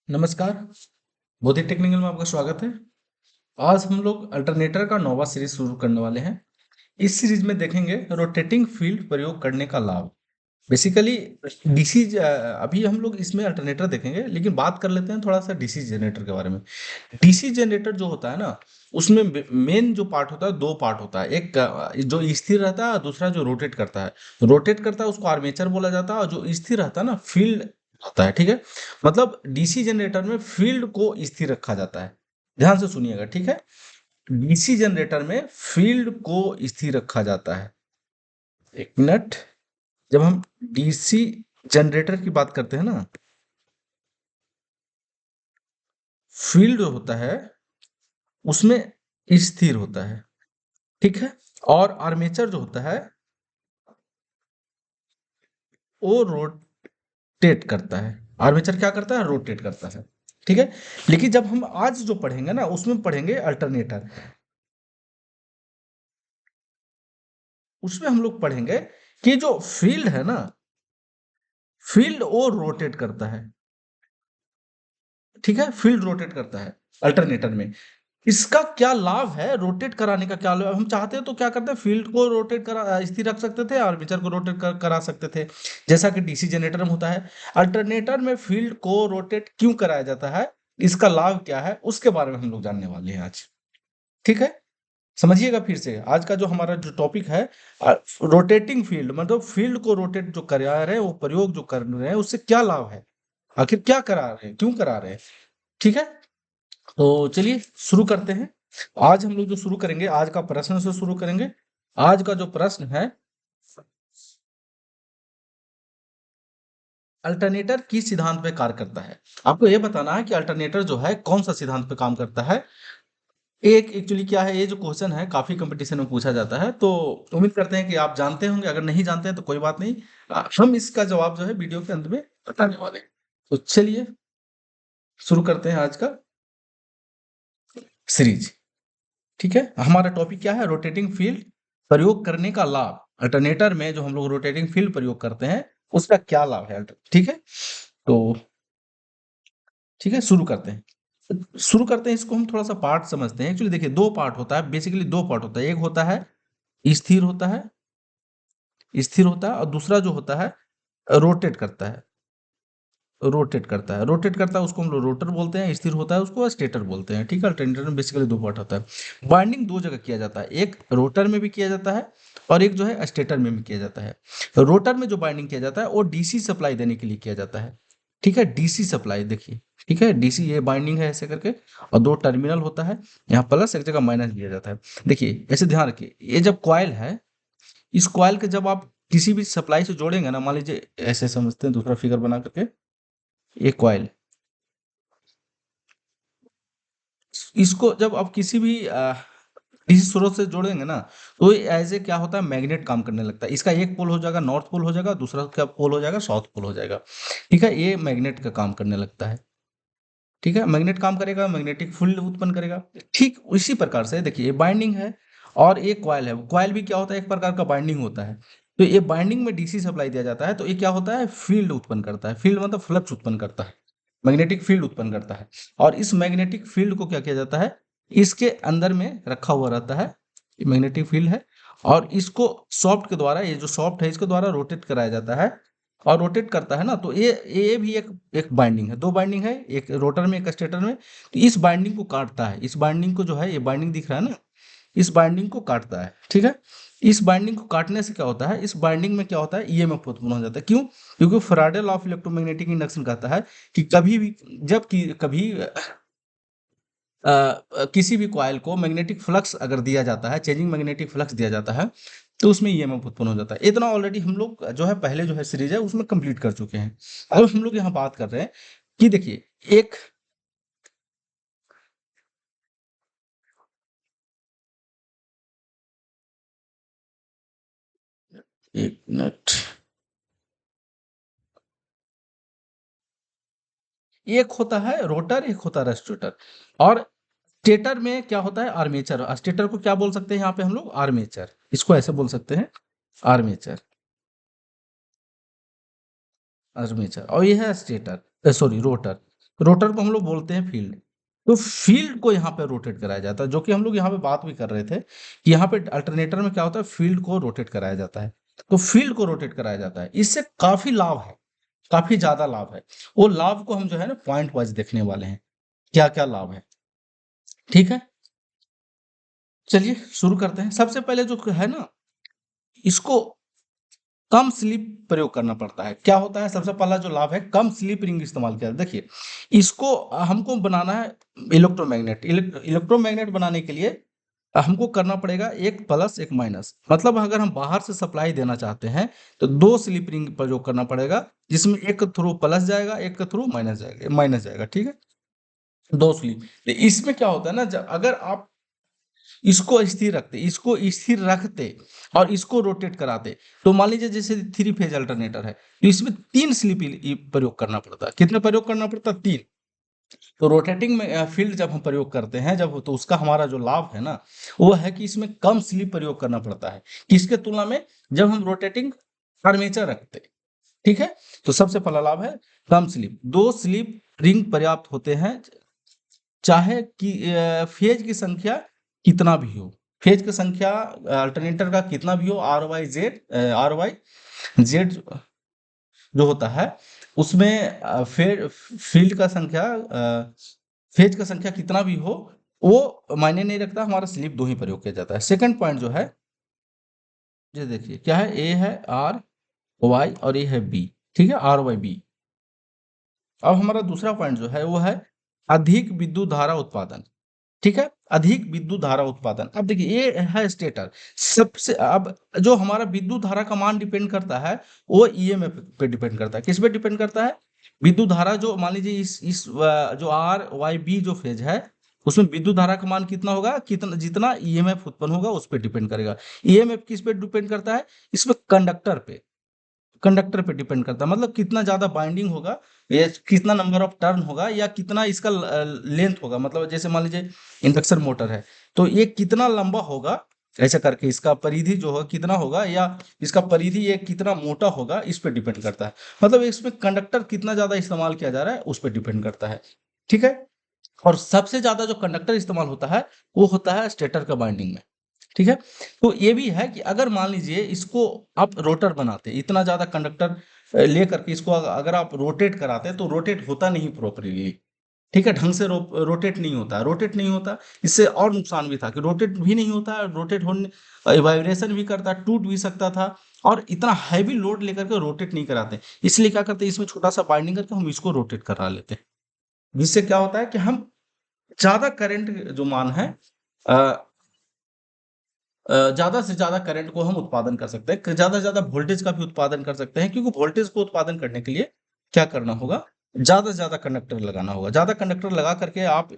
नमस्कार, बौद्धिक टेक्निकल में आपका स्वागत है। आज हम लोग अल्टरनेटर का नोवा सीरीज शुरू करने वाले हैं। इस सीरीज में देखेंगे रोटेटिंग फील्ड प्रयोग करने का लाभ। बेसिकली डीसी अभी हम लोग इसमें अल्टरनेटर देखेंगे, लेकिन बात कर लेते हैं थोड़ा सा डीसी जनरेटर के बारे में। डीसी जनरेटर जो होता है ना, उसमें मेन जो पार्ट होता है, दो पार्ट होता है। एक जो स्थिर रहता है, दूसरा जो रोटेट करता है। रोटेट करता है उसको आर्मेचर बोला जाता है, और जो स्थिर रहता है ना, फील्ड होता है। ठीक है, मतलब डीसी जनरेटर में फील्ड को स्थिर रखा जाता है। ध्यान से सुनिएगा, ठीक है। डीसी जनरेटर में फील्ड को स्थिर रखा जाता है। एक मिनट। जब हम डीसी जनरेटर की बात करते हैं ना, फील्ड जो होता है उसमें स्थिर होता है। ठीक है, और आर्मेचर जो होता है वो रोटेट करता है। आर्मेचर क्या करता है? रोटेट करता है। ठीक है, लेकिन जब हम आज जो पढ़ेंगे ना, उसमें पढ़ेंगे अल्टरनेटर। उसमें हम लोग पढ़ेंगे कि जो फील्ड है ना, फील्ड वो रोटेट करता है। ठीक है, फील्ड रोटेट करता है अल्टरनेटर में। इसका क्या लाभ है? रोटेट कराने का क्या लाभ? हम चाहते हैं तो क्या करते हैं, फील्ड को रोटेट करा स्थिर रख सकते थे, आर्मेचर को रोटेट करा सकते थे, जैसा कि डीसी जनरेटर में होता है। अल्टरनेटर में फील्ड को रोटेट क्यों कराया जाता है, इसका लाभ क्या है, उसके बारे में हम लोग जानने वाले हैं आज। ठीक है, समझिएगा फिर से। आज का जो हमारा जो टॉपिक है, रोटेटिंग फील्ड, मतलब फील्ड को रोटेट जो करा रहे हैं, वो प्रयोग जो कर रहे हैं, उससे क्या लाभ है, आखिर क्या करा रहे हैं, क्यों करा रहे हैं। ठीक है, तो चलिए शुरू करते हैं। आज हम लोग जो शुरू करेंगे, आज का प्रश्न से शुरू करेंगे। आज का जो प्रश्न है, अल्टरनेटर किस सिद्धांत पे कार्य करता है। आपको यह बताना है कि अल्टरनेटर जो है कौन सा सिद्धांत पे काम करता है। एक एक्चुअली क्या है, ये जो क्वेश्चन है काफी कंपटीशन में पूछा जाता है, तो उम्मीद करते हैं कि आप जानते होंगे। अगर नहीं जानते हैं तो कोई बात नहीं, हम इसका जवाब जो है वीडियो के अंत में बताने वाले हैं। तो चलिए शुरू करते हैं आज का सीरीज। ठीक है, हमारा टॉपिक क्या है? रोटेटिंग फील्ड प्रयोग करने का लाभ। अल्टरनेटर में जो हम लोग रोटेटिंग फील्ड प्रयोग करते हैं, उसका क्या लाभ है। ठीक है, तो ठीक है, शुरू करते हैं इसको। हम थोड़ा सा पार्ट समझते हैं। एक्चुअली देखिए, दो पार्ट होता है, बेसिकली दो पार्ट होता है। एक होता है स्थिर होता है, स्थिर होता है, और दूसरा जो होता है रोटेट करता है। रोटेट करता है उसको हम लोग रोटर बोलते हैं, स्थिर होता है उसको स्टेटर बोलते हैं। ठीक है, अल्टरनेटर में बेसिकली दो पार्ट होता है। बाइंडिंग दो जगह किया जाता है, एक रोटर में भी किया जाता है और एक जो है स्टेटर में भी किया जाता है। रोटर में जो बाइंडिंग किया जाता है वो डीसी सप्लाई देने के लिए किया जाता है। ठीक है, डीसी सप्लाई देखिए। ठीक है, डीसी ये बाइंडिंग है ऐसे करके, और दो टर्मिनल होता है, यहाँ प्लस एक जगह माइनस दिया जाता है। देखिए ऐसे ध्यान रखिए, ये जब कॉइल है, इस कॉइल के जब आप किसी भी सप्लाई से जोड़ेंगे ना, मान लीजिए ऐसे समझते हैं, दूसरा फिगर बना करके, ये कॉइल, इसको जब आप किसी भी किसी स्रोत से जोड़ेंगे ना, तो एज ए क्या होता है, मैग्नेट काम करने लगता है। इसका एक पोल हो जाएगा नॉर्थ पोल हो जाएगा, दूसरा क्या पोल हो जाएगा, साउथ पोल हो जाएगा। ठीक है, ये मैग्नेट का काम करने लगता है। ठीक है, मैग्नेट काम करेगा, मैग्नेटिक फील्ड उत्पन्न करेगा। ठीक उसी प्रकार से देखिए, ये बाइंडिंग है और ये कॉइल है। कॉइल भी क्या होता है, एक प्रकार का बाइंडिंग होता है। तो ये बाइंडिंग में डीसी सप्लाई दिया जाता है, तो ये क्या होता है, फील्ड उत्पन्न करता है। फील्ड मतलब फ्लक्स उत्पन्न करता है, मैग्नेटिक फील्ड उत्पन्न करता है। और इस मैग्नेटिक फील्ड को क्या किया जाता है, इसके अंदर में रखा हुआ रहता है। ये मैग्नेटिक फील्ड है, और इसको सॉफ्ट के द्वारा, ये जो सॉफ्ट है इसके द्वारा रोटेट कराया जाता है। और रोटेट करता है ना, तो ये भी एक एक बाइंडिंग है। दो बाइंडिंग है, एक रोटर में एक स्टेटर में। तो इस बाइंडिंग को काटता है, इस बाइंडिंग को जो है, ये बाइंडिंग दिख रहा है ना, इस बाइंडिंग को काटता है। ठीक है, इस बाइंडिंग को काटने से क्या होता है, इस बाइंडिंग में क्या होता है, ईएमएफ उत्पन्न हो जाता है। क्यों? क्योंकि Faraday law of electromagnetic induction कहता है कि कभी भी, जब कि कभी किसी भी कॉइल को मैग्नेटिक फ्लक्स अगर दिया जाता है, चेंजिंग मैग्नेटिक फ्लक्स दिया जाता है, तो उसमें ईएमएफ उत्पन्न हो जाता है। इतना ऑलरेडी हम लोग जो है पहले जो है सीरीज है उसमें कंप्लीट कर चुके हैं। अब हम लोग यहाँ बात कर रहे हैं कि देखिए, एक एक मिनट, एक होता है रोटर, एक होता है स्टेटर। और स्टेटर में क्या होता है, आर्मेचर। स्टेटर को क्या बोल सकते हैं यहाँ पे हम लोग, आर्मेचर। इसको ऐसे बोल सकते हैं, आर्मेचर, आर्मेचर। और ये है स्टेटर, सॉरी रोटर। रोटर को हम लोग बोलते हैं फील्ड। तो फील्ड को यहाँ पे रोटेट कराया जाता है, जो कि हम लोग यहाँ पे बात भी कर रहे थे कि यहाँ पे अल्टरनेटर में क्या होता है, फील्ड को रोटेट कराया जाता है। तो फील्ड को रोटेट कराया जाता है, इससे काफी लाभ है, काफी ज्यादा लाभ है। वो लाभ को हम जो है ना पॉइंट वाइज देखने वाले हैं, क्या क्या लाभ है। ठीक है, चलिए शुरू करते हैं। सबसे पहले जो है ना, इसको कम स्लिप प्रयोग करना पड़ता है। क्या होता है, सबसे पहला जो लाभ है, कम स्लिप रिंग इस्तेमाल किया। देखिए, इसको हमको बनाना है इलेक्ट्रोमैग्नेट। इलेक्ट्रोमैग्नेट बनाने के लिए हमको करना पड़ेगा एक प्लस एक माइनस। मतलब अगर हम बाहर से सप्लाई देना चाहते हैं तो दो स्लिप रिंग प्रयोग करना पड़ेगा, जिसमें एक थ्रू प्लस जाएगा, एक थ्रू माइनस जाएगा। ठीक है, दो स्लिप। तो इसमें क्या होता है ना, अगर आप इसको स्थिर रखते और इसको रोटेट कराते, तो मान लीजिए जैसे थ्री फेज अल्टरनेटर है, तो इसमें तीन स्लिप प्रयोग करना पड़ता है। कितने प्रयोग करना पड़ता है, तीन। तो रोटेटिंग में फील्ड जब हम प्रयोग करते हैं, जब तो उसका हमारा जो लाभ है ना, वो है कि इसमें कम स्लिप प्रयोग करना पड़ता है, किसके तुलना में, जब हम रोटेटिंग आर्मेचर रखते। ठीक है, तो सबसे पहला लाभ है कम स्लिप। दो स्लिप रिंग पर्याप्त होते हैं, चाहे कि फेज की संख्या कितना भी हो। फेज की संख्या अल्टरनेटर का कितना भी हो, आर वाई जेड जो होता है, उसमें फील्ड का संख्या, फेज का संख्या कितना भी हो, वो मायने नहीं रखता, हमारा स्लिप दो ही प्रयोग किया जाता है। सेकंड पॉइंट जो है, ये देखिए क्या है, ए है आर वाई और ए है बी। ठीक है, आर वाई बी। अब हमारा दूसरा पॉइंट जो है वो है अधिक विद्युत धारा उत्पादन। ठीक है, अधिक विद्युत धारा उत्पादन। अब देखिए, ये है स्टेटर। सबसे अब जो हमारा विद्युत धारा का मान डिपेंड करता है, वो ईएमएफ पे डिपेंड करता है। किस पे डिपेंड करता है, विद्युत धारा। जो मान लीजिए जो आर वाई बी जो फेज है, उसमें विद्युत धारा का मान कितना होगा, कितना जितना ईएमएफ उत्पन्न होगा उस पर डिपेंड करेगा। ईएमएफ किस पे डिपेंड करता है, इसमें कंडक्टर पे डिपेंड करता है। मतलब कितना ज्यादा बाइंडिंग होगा, ये कितना नंबर ऑफ टर्न होगा, या कितना इसका लेंथ होगा। मतलब जैसे मान लीजिए इंडक्शन मोटर है, तो ये कितना लंबा होगा, ऐसा करके इसका परिधि जो है कितना होगा, या इसका परिधि ये कितना मोटा होगा, इस पे डिपेंड करता है। मतलब इसमें कंडक्टर कितना ज्यादा इस्तेमाल किया जा रहा है उस पर डिपेंड करता है। ठीक है, और सबसे ज्यादा जो कंडक्टर इस्तेमाल होता है, वो होता है स्टेटर का बाइंडिंग में। ठीक है, तो ये भी है कि अगर मान लीजिए इसको आप रोटर बनाते, इतना ज्यादा कंडक्टर लेकर के इसको अगर आप रोटेट कराते, तो रोटेट होता नहीं प्रॉपरली। ठीक है, ढंग से रोटेट नहीं होता, इससे और नुकसान भी था कि रोटेट भी नहीं होता, रोटेट होने वाइब्रेशन भी करता, टूट भी सकता था। और इतना हैवी लोड लेकर के रोटेट नहीं कराते, इसलिए क्या करते, इसमें छोटा सा बाइंडिंग करके हम इसको रोटेट करा लेते हैं। जिससे क्या होता है कि हम ज्यादा करंट जो मान है, ज्यादा से ज्यादा करंट को हम उत्पादन कर सकते हैं, ज्यादा से ज्यादा वोल्टेज का भी उत्पादन कर सकते हैं। क्योंकि वोल्टेज को उत्पादन करने के लिए क्या करना होगा, ज्यादा से ज्यादा कंडक्टर लगाना होगा। ज्यादा कंडक्टर लगा करके आप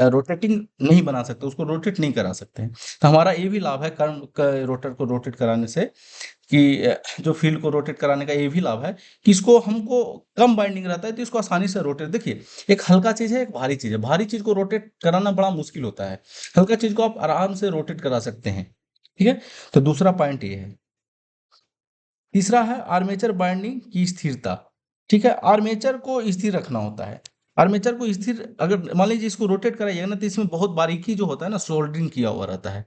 रोटेटिंग नहीं बना सकते, उसको रोटेट नहीं करा सकते हैं। तो हमारा ये भी लाभ है रोटर को रोटेट कराने से, कि जो फील्ड को रोटेट कराने का ये भी लाभ है कि इसको हमको कम बाइंडिंग रहता है, तो इसको आसानी से रोटेट। देखिए, एक हल्का चीज है, एक भारी चीज है। भारी चीज को रोटेट कराना बड़ा मुश्किल होता है, हल्का चीज को आप आराम से रोटेट करा सकते हैं। ठीक है, तो दूसरा पॉइंट ये है। तीसरा है आर्मेचर बाइंडिंग की स्थिरता। ठीक है, आर्मेचर को स्थिर रखना होता है। आर्मेचर को स्थिर, अगर मान लीजिए इसको रोटेट कराइएगा ना, तो इसमें बहुत बारीकी जो होता है ना, सोल्डरिंग किया हुआ रहता है।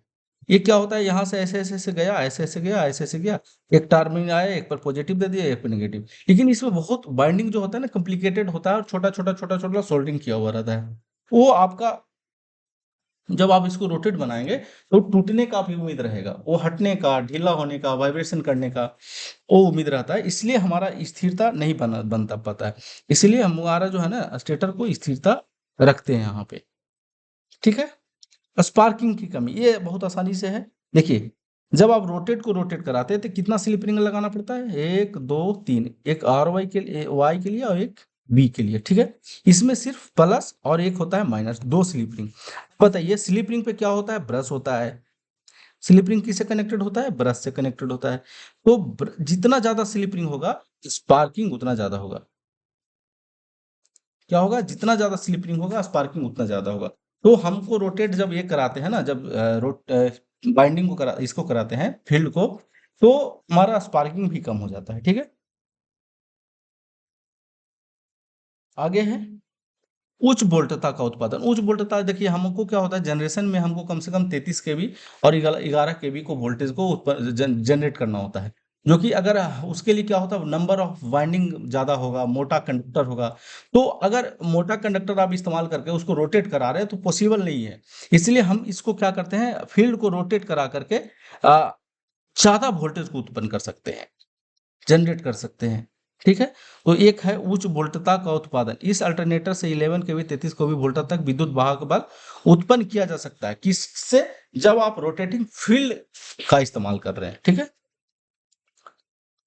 ये क्या होता है, यहाँ से ऐसे ऐसे ऐसे गया, ऐसे ऐसे गया, ऐसे ऐसे गया, एक टर्मिनल आया, एक पर पॉजिटिव दे दिया, एक पर नेगेटिव। लेकिन इसमें बहुत बाइंडिंग जो होता है ना, कॉम्प्लिकेटेड होता है, और छोटा छोटा छोटा छोटा सोल्डरिंग किया हुआ रहता है। वो आपका, जब आप इसको रोटेट बनाएंगे, तो टूटने का भी उम्मीद रहेगा, वो हटने का, ढीला होने का, वाइब्रेशन करने का वो उम्मीद रहता है। इसलिए हमारा स्थिरता नहीं बनता पाता है। इसलिए हमारा जो है ना, स्टेटर को स्थिरता रखते हैं यहाँ पे। ठीक है, स्पार्किंग की कमी ये बहुत आसानी से है। देखिए, जब आप रोटेट को रोटेट कराते हैं, तो कितना स्लिप रिंग लगाना पड़ता है, एक दो तीन, एक आर वाई के लिए और एक बी के लिए। ठीक है, इसमें सिर्फ प्लस और एक होता है माइनस, दो स्लिप रिंग। बताइए, स्लिप रिंग पे क्या होता है, ब्रश होता है। स्लिप रिंग किससे कनेक्टेड होता है, ब्रश से कनेक्टेड होता है। तो जितना ज्यादा स्लिप रिंग होगा, स्पार्किंग उतना ज्यादा होगा। क्या होगा, जितना ज्यादा स्लिप रिंग होगा, स्पार्किंग उतना ज्यादा होगा। तो हमको रोटेट जब ये कराते हैं ना, जब बाइंडिंग को इसको कराते हैं फील्ड को, तो हमारा स्पार्किंग भी कम हो जाता है। ठीक है, आगे है उच्च वोल्टता का उत्पादन। उच्च वोल्टता देखिए हमको क्या होता है, जनरेशन में हमको कम से कम 33 केवी और 11 केवी को वोल्टेज को जनरेट करना होता है, जो कि अगर उसके लिए क्या होता है, नंबर ऑफ वाइंडिंग ज्यादा होगा, मोटा कंडक्टर होगा। तो अगर मोटा कंडक्टर आप इस्तेमाल करके उसको रोटेट करा रहे हैं तो पॉसिबल नहीं है। इसलिए हम इसको क्या करते हैं, फील्ड को रोटेट करा करके ज्यादा वोल्टेज को उत्पन्न कर सकते हैं, जनरेट कर सकते हैं। ठीक है, तो एक है उच्च वोल्टता का उत्पादन। इस अल्टरनेटर से 11 केवी 33 केवी वोल्ट तक विद्युत वाहक बल उत्पन्न किया जा सकता है, किससे, जब आप रोटेटिंग फील्ड का इस्तेमाल कर रहे हैं। ठीक है,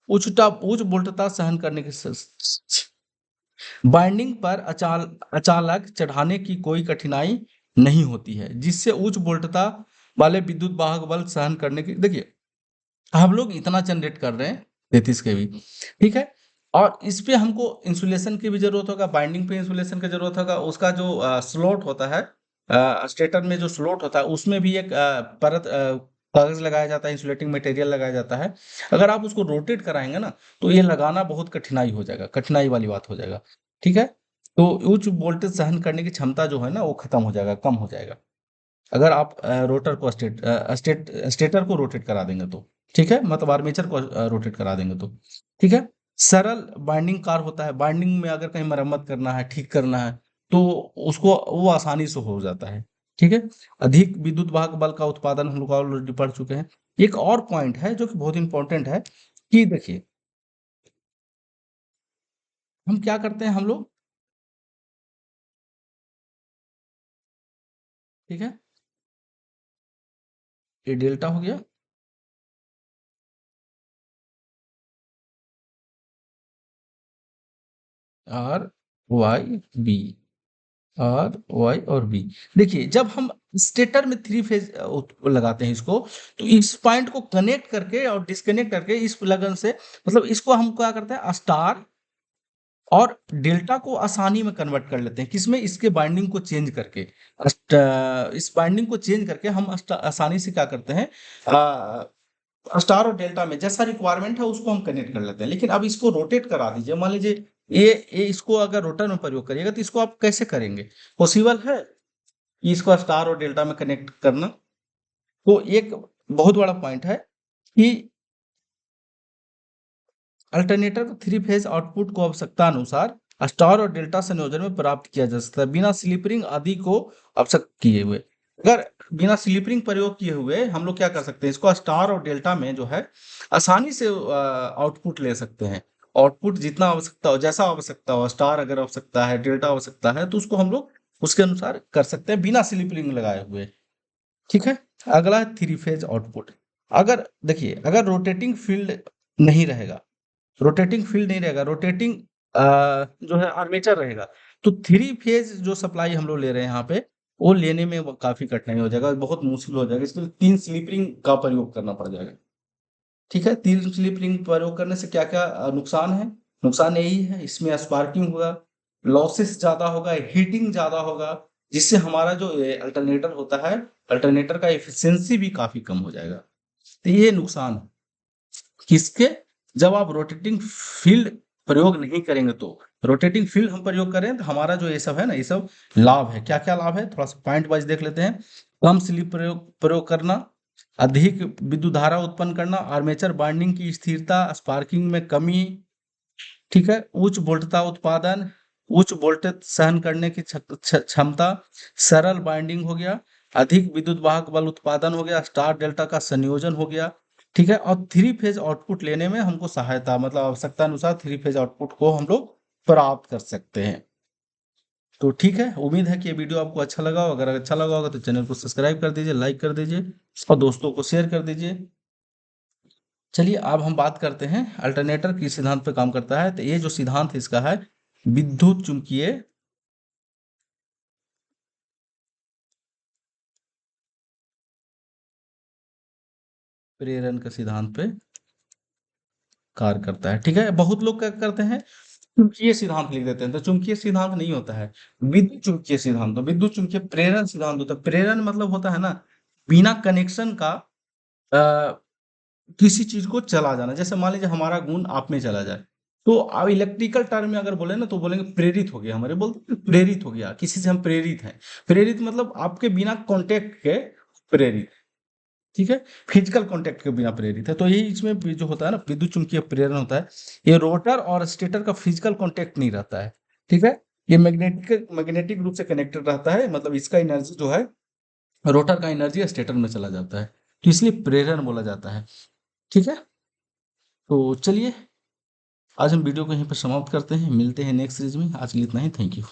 उच्च वोल्टता सहन करने की बाइंडिंग पर अचालक चढ़ाने की कोई कठिनाई नहीं होती है, जिससे उच्च वोल्टता वाले विद्युत वाहक बल सहन करने की, देखिए हम लोग इतना जनरेट कर रहे हैं 33 केवी, ठीक है, और इस पे हमको इंसुलेशन की भी जरूरत होगा, बाइंडिंग पे इंसुलेशन की जरूरत होगा। उसका जो स्लॉट होता है, स्टेटर में जो स्लॉट होता है उसमें भी एक परत कागज लगाया जाता है, इंसुलेटिंग मटेरियल लगाया जाता है। अगर आप उसको रोटेट कराएंगे ना तो ये लगाना बहुत कठिनाई हो जाएगा, कठिनाई वाली बात हो जाएगा। ठीक है, तो उच्च वोल्टेज सहन करने की क्षमता जो है ना वो खत्म हो जाएगा, कम हो जाएगा, अगर आप रोटर को स्टेटर को रोटेट करा देंगे तो। ठीक है, मतलब आर्मेचर को रोटेट करा देंगे तो। ठीक है, सरल बाइंडिंग कार होता है, बाइंडिंग में अगर कहीं मरम्मत करना है, ठीक करना है, तो उसको वो आसानी से हो जाता है। ठीक है, अधिक विद्युत वाहक बल का उत्पादन हम लोग ऑलरेडी पढ़ चुके हैं। एक और पॉइंट है जो कि बहुत इंपॉर्टेंट है, कि देखिए हम क्या करते हैं हम लोग, ठीक है, ये डेल्टा हो गया, R Y B, R Y और बी। देखिए जब हम स्टेटर में थ्री फेज लगाते हैं इसको, तो इस पॉइंट को कनेक्ट करके और डिस्कनेक्ट करके इस लगन से, मतलब इसको हम क्या करते हैं, स्टार और डेल्टा को आसानी में कन्वर्ट कर लेते हैं, किसमें, इसके बाइंडिंग को चेंज करके। इस बाइंडिंग को चेंज करके हम आसानी से क्या करते हैं, स्टार और डेल्टा में जैसा रिक्वायरमेंट है उसको हम कनेक्ट कर लेते हैं। लेकिन अब इसको रोटेट करा दीजिए, मान लीजिए ये इसको अगर रोटर में प्रयोग करिएगा तो इसको आप कैसे करेंगे, पॉसिबल है कि इसको स्टार और डेल्टा में कनेक्ट करना? तो एक बहुत बड़ा पॉइंट है कि अल्टरनेटर थ्री फेज आउटपुट को आवश्यकता अनुसार स्टार और डेल्टा संयोजन में प्राप्त किया जा सकता है, बिना स्लिपरिंग आदि को आवश्यक किए हुए। अगर बिना स्लिपरिंग प्रयोग किए हुए हम लोग क्या कर सकते हैं, इसको स्टार और डेल्टा में जो है आसानी से आउटपुट ले सकते हैं। आउटपुट जितना आवश्यकता हो, जैसा आवश्यकता हो, स्टार अगर आवश्यकता है, डेल्टा आवश्यकता है, तो उसको हम लोग उसके अनुसार कर सकते हैं बिना स्लिपरिंग लगाए हुए। ठीक है, अगला है थ्री फेज आउटपुट। अगर देखिए अगर रोटेटिंग फील्ड नहीं रहेगा, रोटेटिंग फील्ड नहीं रहेगा, रोटेटिंग जो है आर्मेचर रहेगा, तो थ्री फेज जो सप्लाई हम लोग ले रहे हैं यहाँ पे, वो लेने में काफी कठिनाई हो जाएगा, बहुत मुश्किल हो जाएगा, इसके लिए तीन स्लीपिंग का प्रयोग करना पड़ जाएगा। ठीक है, तीन स्लीपिंग प्रयोग करने से क्या क्या नुकसान है, नुकसान यही है, इसमें स्पार्किंग होगा, लॉसेस ज्यादा होगा, हीटिंग ज्यादा होगा, जिससे हमारा जो अल्टरनेटर होता है, अल्टरनेटर का एफिशिएंसी भी काफी कम हो जाएगा। तो ये नुकसान है किसके, जब आप रोटेटिंग फील्ड प्रयोग नहीं करेंगे तो। रोटेटिंग फील्ड हम प्रयोग करें तो हमारा जो ये सब है ना, ये सब लाभ है। क्या क्या लाभ है, थोड़ा सा पॉइंट वाइज देख लेते हैं। कम स्लिप प्रयोग प्रयोग करना, अधिक विद्युत धारा उत्पन्न करना, आर्मेचर बाइंडिंग की स्थिरता, स्पार्किंग में कमी। ठीक है, उच्च वोल्टता उत्पादन, उच्च वोल्टेज सहन करने की क्षमता, सरल बाइंडिंग हो गया, अधिक विद्युत वाहक बल उत्पादन हो गया, स्टार डेल्टा का संयोजन हो गया। ठीक है, और थ्री फेज आउटपुट लेने में हमको सहायता, मतलब आवश्यकता अनुसार थ्री फेज आउटपुट को हम लोग प्राप्त कर सकते हैं। तो ठीक है, उम्मीद है कि ये वीडियो आपको अच्छा लगा हो। अगर अच्छा लगा होगा तो चैनल को सब्सक्राइब कर दीजिए, लाइक कर दीजिए और दोस्तों को शेयर कर दीजिए। चलिए अब हम बात करते हैं अल्टरनेटर किस सिद्धांत पे काम करता है। तो ये जो सिद्धांत है इसका है विद्युत चुंबकीय प्रेरण के सिद्धांत पे कार्य करता है। ठीक है, बहुत लोग क्या करते हैं, चुंबकीय सिद्धांत लिख देते हैं, तो चुंबकीय सिद्धांत नहीं होता है, विद्युत चुंबकीय सिद्धांत। तो विद्युत चुंबकीय प्रेरण सिद्धांत होता है। प्रेरण मतलब होता है ना, बिना कनेक्शन का किसी चीज को चला जाना। जैसे मान लीजिए हमारा गुण आप में चला जाए, तो अब इलेक्ट्रिकल टर्म में अगर बोले ना तो बोलेंगे प्रेरित हो गया, हमारे बोलते हैं प्रेरित हो गया, किसी से हम प्रेरित हैं। प्रेरित मतलब आपके बिना कांटेक्ट के प्रेरित, ठीक है, फिजिकल कांटेक्ट के बिना प्रेरित है। तो यही इसमें भी जो होता है ना विद्युत चुम्बकीय प्रेरण होता है, ये रोटर और स्टेटर का फिजिकल कांटेक्ट नहीं रहता है, ठीक है। ये मैग्नेटिक मैग्नेटिक रूप से कनेक्टेड रहता है, मतलब इसका एनर्जी जो है रोटर का एनर्जी स्टेटर में चला जाता है, तो इसलिए प्रेरण बोला जाता है, ठीक है। तो चलिए आज हम वीडियो को यहीं पर समाप्त करते हैं, मिलते हैं नेक्स्ट सीरीज में। आज के लिए इतना ही, थैंक यू।